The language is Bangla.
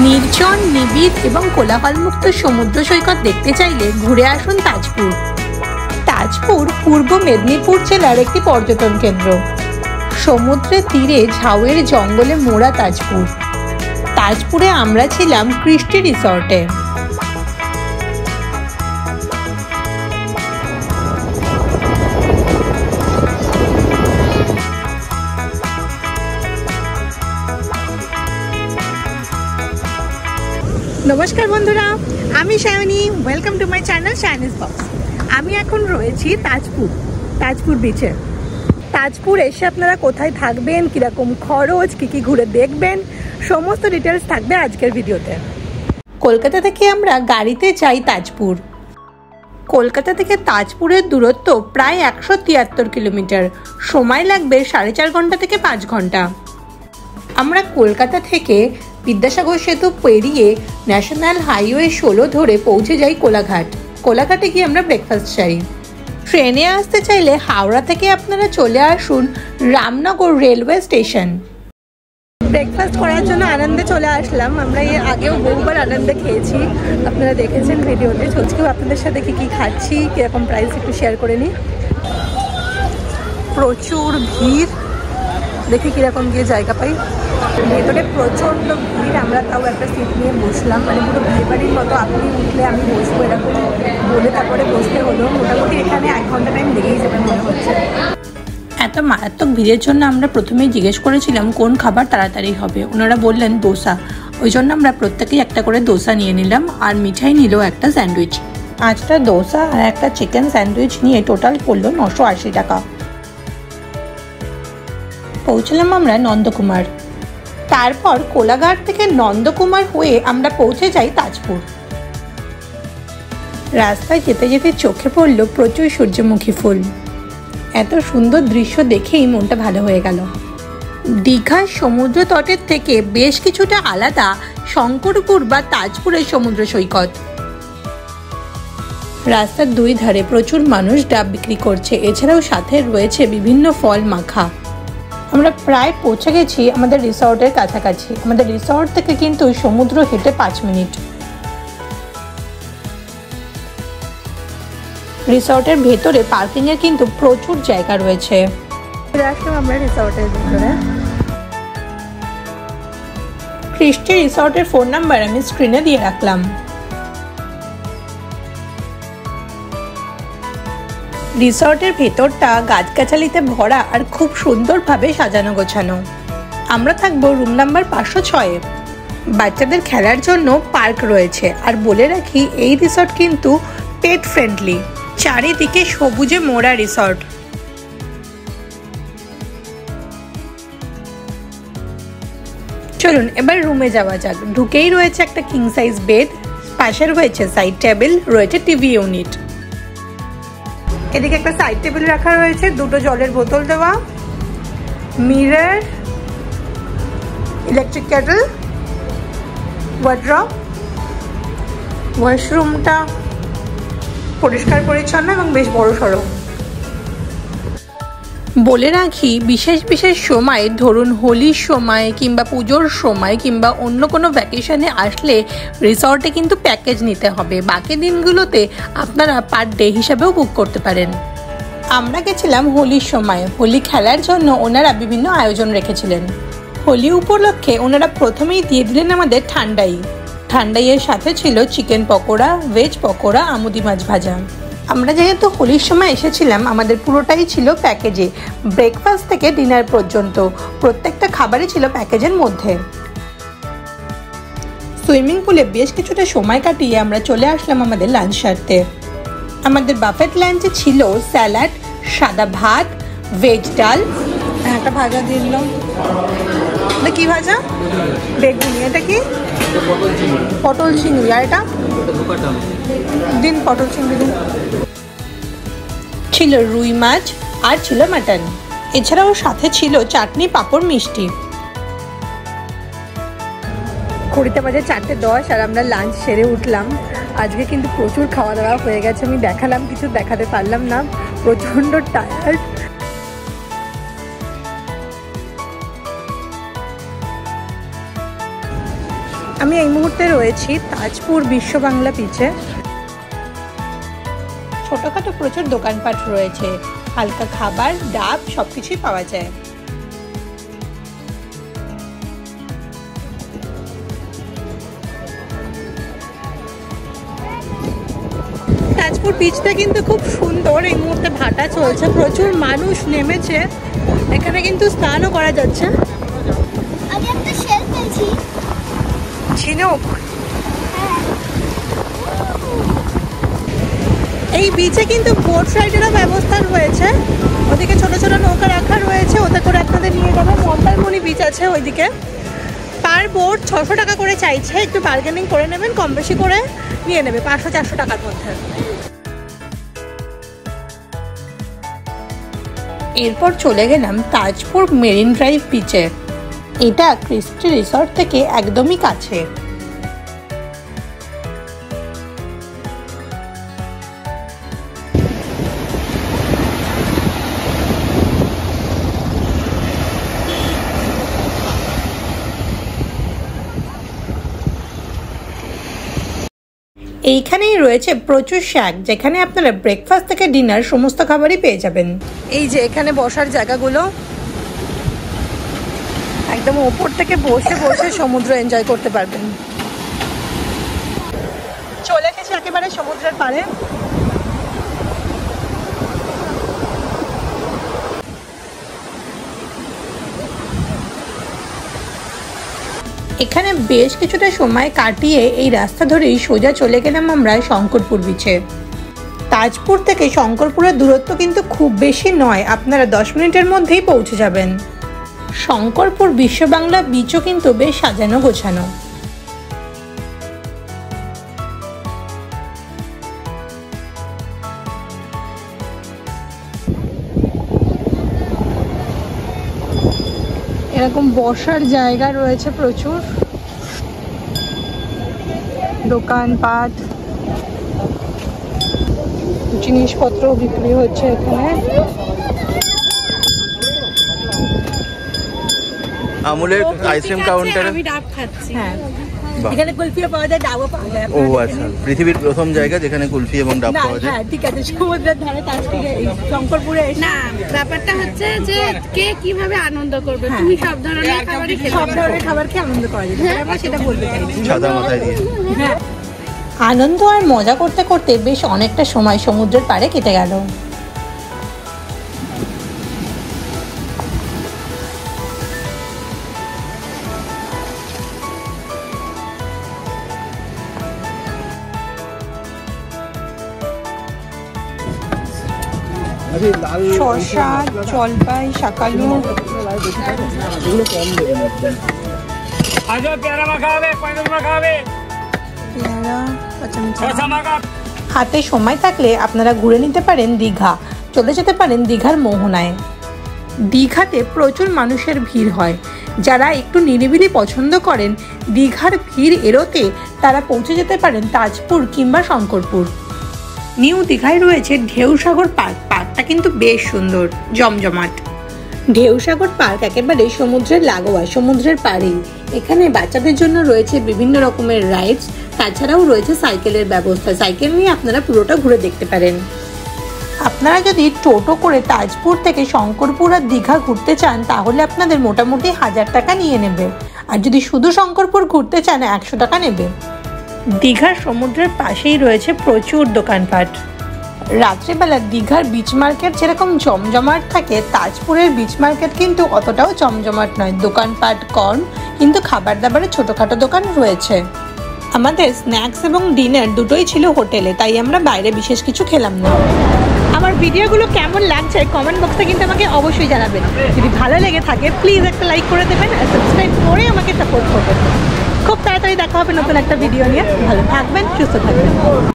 নির্জন, নিবিড় এবং কোলাহলমুক্ত সমুদ্র সৈকত দেখতে চাইলে ঘুরে আসুন তাজপুর। তাজপুর পূর্ব মেদিনীপুর জেলার একটি পর্যটন কেন্দ্র। সমুদ্রের তীরে ঝাউয়ের জঙ্গলে মোড়া তাজপুর। তাজপুরে আমরা ছিলাম ক্রিস্টি রিসর্টে। নমস্কার বন্ধুরা, আমি Sayani. Welcome to my channel Sayani's box. আমি এখন রয়েছি তাজপুর বিচে। তাজপুর এসে আপনারা কোথায় থাকবেন, কীরকম খরচ, কী ঘুরে দেখবেন, সমস্ত ডিটেলস থাকবে আজকের ভিডিওতে। কলকাতা থেকে আমরা গাড়িতে যাই তাজপুর। কলকাতা থেকে তাজপুরের দূরত্ব প্রায় 173 কিলোমিটার। সময় লাগবে 4.5 ঘন্টা থেকে 5 ঘন্টা। আমরা কলকাতা থেকে বিদ্যাসাগর সেতু পেরিয়ে ন্যাশনাল হাইওয়ে 16 ধরে পৌঁছে যাই কোলাঘাট। কোলাঘাটে গিয়ে আমরা ব্রেকফাস্ট চাই। ট্রেনে আসতে চাইলে হাওড়া থেকে আপনারা চলে আসুন রামনগর রেলওয়ে স্টেশন। ব্রেকফাস্ট করার জন্য আনন্দে চলে আসলাম। আমরা এর আগেও বহুবার আনন্দে খেয়েছি, আপনারা দেখেছেন ভিডিওতে। আজকেও আপনাদের সাথে কী খাচ্ছি, কীরকম প্রাইস একটু শেয়ার করে নিই। প্রচুর ভিড়, দেখি কীরকম গিয়ে জায়গা পাই। ভেতরে প্রচণ্ড ভিড়, আমরা তাও একটা সিট নিয়ে বসলাম। মানে পুরো বিয়ে বাড়ির মতো, আপনি উঠলে আমি বসবো এরকম বলে তারপরে বসতে হলো। মোটামুটি এখানে 1 ঘন্টা টাইম লেগেই যাবে মনে হচ্ছে। এত মারাত্মক ভিড়ের জন্য আমরা প্রথমেই জিজ্ঞেস করেছিলাম কোন খাবার তাড়াতাড়ি হবে। ওনারা বললেন দোসা। ওই জন্য আমরা প্রত্যেকেই একটা করে দোসা নিয়ে নিলাম, আর মিঠাই নিল একটা স্যান্ডউইচ। 5টা দোসা আর একটা চিকেন স্যান্ডউইচ নিয়ে টোটাল পড়লো 980 টাকা। পৌঁছলাম আমরা নন্দকুমার। তারপর কোলাঘাট থেকে নন্দকুমার হয়ে আমরা পৌঁছে যাই তাজপুর। রাস্তায় যেতে যেতে চোখে পড়ল প্রচুর সূর্যমুখী ফুল। এত সুন্দর দৃশ্য দেখেই মনটা ভালো হয়ে গেল। দীঘার সমুদ্র তটের থেকে বেশ কিছুটা আলাদা শঙ্করপুর বা তাজপুরের সমুদ্র সৈকত। রাস্তার দুই ধারে প্রচুর মানুষ ডাব বিক্রি করছে, এছাড়াও সাথে রয়েছে বিভিন্ন ফল মাখা। আমরা প্রায় পৌঁছে গেছি আমাদের রিসর্টের কাছাকাছি। আমাদের রিসর্ট থেকে কিন্তু সমুদ্র হেঁটে 5 মিনিট। রিসর্টের ভেতরে পার্কিংয়ের কিন্তু প্রচুর জায়গা রয়েছে। আসলাম আমরা রিসর্টের ভেতরে। ক্রিস্টি রিসর্টের ফোন নাম্বার আমি স্ক্রিনে দিয়ে রাখলাম। রিসর্টের ভেতরটা গাছগাছালিতে ভরা আর খুব সুন্দরভাবে সাজানো গোছানো। আমরা থাকবো রুম নাম্বার 506-এ। বাচ্চাদের খেলার জন্য পার্ক রয়েছে। আর বলে রাখি, এই রিসর্ট কিন্তু পেট ফ্রেন্ডলি। চারিদিকে সবুজে মোড়া রিসর্ট। চলুন এবার রুমে যাওয়া যাক। ঢুকেই রয়েছে একটা কিং সাইজ বেড, পাশে রয়েছে সাইড টেবিল, রয়েছে টিভি ইউনিট। এদিকে একটা সাইড টেবিল রাখা রয়েছে, 2টো জলের বোতল দেওয়া, মিরর, ইলেকট্রিক কেটল, ওয়ার্ড্রপ। ওয়াশরুমটা পরিষ্কার পরিচ্ছন্ন এবং বেশ বড় সড়ো। বলে রাখি, বিশেষ বিশেষ সময়, ধরুন হোলির সময় কিংবা পুজোর সময় কিংবা অন্য কোনো ভ্যাকেশনে আসলে রিসর্টে কিন্তু প্যাকেজ নিতে হবে। বাকি দিনগুলোতে আপনারা পার ডে হিসাবেও বুক করতে পারেন। আমরা গেছিলাম হোলির সময়। হোলি খেলার জন্য ওনারা বিভিন্ন আয়োজন রেখেছিলেন। হোলি উপলক্ষে ওনারা প্রথমেই দিয়ে দিলেন আমাদের ঠান্ডাইয়ের সাথে ছিল চিকেন পকোড়া, ভেজ পকোড়া, আমুদি মাছ ভাজা। আমরা যেহেতু হোলির সময় এসেছিলাম, আমাদের পুরোটাই ছিল প্যাকেজে। ব্রেকফাস্ট থেকে ডিনার পর্যন্ত প্রত্যেকটা খাবারই ছিল প্যাকেজের মধ্যে। সুইমিং পুলে বেশ কিছুটা সময় কাটিয়ে আমরা চলে আসলাম আমাদের লাঞ্চ সারতে। আমাদের বাফেট লাঞ্চে ছিল স্যালাড, সাদা ভাত, ভেজ ডাল, একটা ভাজা দিয়ে দিলাম। কি ভাজা? বেগুনি। এটা কি? পটল চিংড়ি। আর এটা দিন পটল চিংড়ি দিন। ছিল রুই মাছ আর ছিল মাটন। এছাড়াও সাথে ছিল চাটনি, পাঁপড়, মিষ্টি। ঘড়িতে বাজে 4:10 আর আমরা লাঞ্চ সেরে উঠলাম। আজকে কিন্তু প্রচুর খাওয়া দাওয়া হয়ে গেছে। আমি দেখালাম, কিছু দেখাতে পারলাম না, প্রচণ্ড টায়ার্ড। আমি এই মুহূর্তে রয়েছি তাজপুর বিশ্ব বাংলা বিচে। ছোটখাটো প্রচুর দোকানপাট রয়েছে, হালকা খাবার, ডাব সবকিছুই পাওয়া যায়। তাজপুর বিচটা কিন্তু খুব সুন্দর। এই মুহূর্তে ভাটা চলছে, প্রচুর মানুষ নেমেছে, এখানে কিন্তু স্নানও করা যাচ্ছে। আমি একটা শেল পেয়েছি, ঝিনুক। এই বিচে কিন্তু বোট রাইডেরও ব্যবস্থা রয়েছে, ওদিকে ছোট ছোট নৌকা রাখা রয়েছে, ওতে করে আপনাদের নিয়ে যাবে। মন্দারমণি বিচ আছে ওইদিকে। পার বোট 600 টাকা করে চাইছে, একটু বার্গেনিং করে নেবেন, কম বেশি করে নিয়ে নেবে 500-400 টাকার মধ্যে। এরপর চলে গেলাম তাজপুর মেরিন ড্রাইভ বিচে। এটা ক্রিস্টি রিসর্ট থেকে একদমই কাছে। এইখানেই রয়েছে প্রচুর শ্যাক, যেখানে আপনারা ব্রেকফাস্ট থেকে ডিনার সমস্ত খাবারই পেয়ে যাবেন। এই যে এখানে বসার জায়গাগুলো, একদম ওপর থেকে বসে বসে সমুদ্র এনজয় করতে পারবেন। চলে এসেছি একেবারে সমুদ্রের পাড়ে। এখানে বেশ কিছুটা সময় কাটিয়ে এই রাস্তা ধরেই সোজা চলে গেলাম আমরা শঙ্করপুর বিচে। তাজপুর থেকে শঙ্করপুরের দূরত্ব কিন্তু খুব বেশি নয়, আপনারা 10 মিনিটের মধ্যেই পৌঁছে যাবেন। শঙ্করপুর বিশ্ব বাংলা বিচও কিন্তু বেশ সাজানো গোছানো। এরকম বসার জায়গা রয়েছে প্রচুর, দোকানপাট, জিনিসপত্র বিক্রি হচ্ছে এখানে। আমুলের আইসক্রিম কাউন্টারে আমি ডাব খাচ্ছি। হ্যাঁ, এখানে কুলফিও পাওয়া যায়, ডাবও পাওয়া যায়। ও আচ্ছা, পৃথিবীর প্রথম জায়গা যেখানে কুলফি এবং ডাব পাওয়া যায়। হ্যাঁ ঠিক আছে, সমুদ্রের ধারে তাজপুরে শঙ্করপুরে। না ব্যাপারটা হচ্ছে যে কে কিভাবে আনন্দ করবে, তুমি সব ধরনের খাবারই খেতে সব ধরনের খাবার খেয়ে আনন্দ করা যায়, আমরা সেটা বলতে চাইছি। সাদা মাথায় দিয়ে হ্যাঁ, আনন্দ আর মজা করতে করতে বেশ অনেকটা সময় সমুদ্রের পাড়ে কেটে গেল। শসা, জলপাই, শাকালু, হাতে সময় থাকলে আপনারা ঘুরে নিতে পারেন দীঘা, চলে যেতে পারেন দীঘার মোহনায়। দীঘাতে প্রচুর মানুষের ভিড় হয়, যারা একটু নিরিবিলি পছন্দ করেন দীঘার ভিড় এড়োতে তারা পৌঁছে যেতে পারেন তাজপুর কিংবা শঙ্করপুর। নিউ দীঘায় রয়েছে ঢেউসাগর পার্ক, পার্কটা কিন্তু বেশ সুন্দর, জমজমাট। ঢেউসাগর পার্ক একেবারে সমুদ্রের লাগোয়া, সমুদ্রের পাড়েই। এখানে বাচ্চাদের জন্য রয়েছে বিভিন্ন রকমের রাইডস, তাছাড়াও রয়েছে সাইকেলের ব্যবস্থা, সাইকেল নিয়ে আপনারা পুরোটা ঘুরে দেখতে পারেন। আপনারা যদি টোটো করে তাজপুর থেকে শঙ্করপুর আর দীঘা ঘুরতে চান তাহলে আপনাদের মোটামুটি 1000 টাকা নিয়ে নেবে, আর যদি শুধু শঙ্করপুর ঘুরতে চান 100 টাকা নেবে। দীঘার সমুদ্রের পাশেই রয়েছে প্রচুর দোকানপাট। রাত্রেবেলা দীঘার বিচ মার্কেট যেরকম জমজমাট থাকে, তাজপুরের বিচ মার্কেট কিন্তু অতটাও জমজমাট নয়, দোকানপাট কম, কিন্তু খাবার দাবারের ছোটোখাটো দোকান রয়েছে। আমাদের স্ন্যাক্স এবং ডিনার দুটোই ছিল হোটেলে, তাই আমরা বাইরে বিশেষ কিছু খেলাম না। আমার ভিডিওগুলো কেমন লাগছে কমেন্ট বক্সে কিন্তু আমাকে অবশ্যই জানাবেন। যদি ভালো লেগে থাকে প্লিজ একটা লাইক করে দেবেন আর সাবস্ক্রাইব করে আমাকে সাপোর্ট করবেন। খুব তাড়াতাড়ি দেখা হবে নতুন একটা ভিডিও নিয়ে। ভালো থাকবেন, সুস্থ থাকবেন।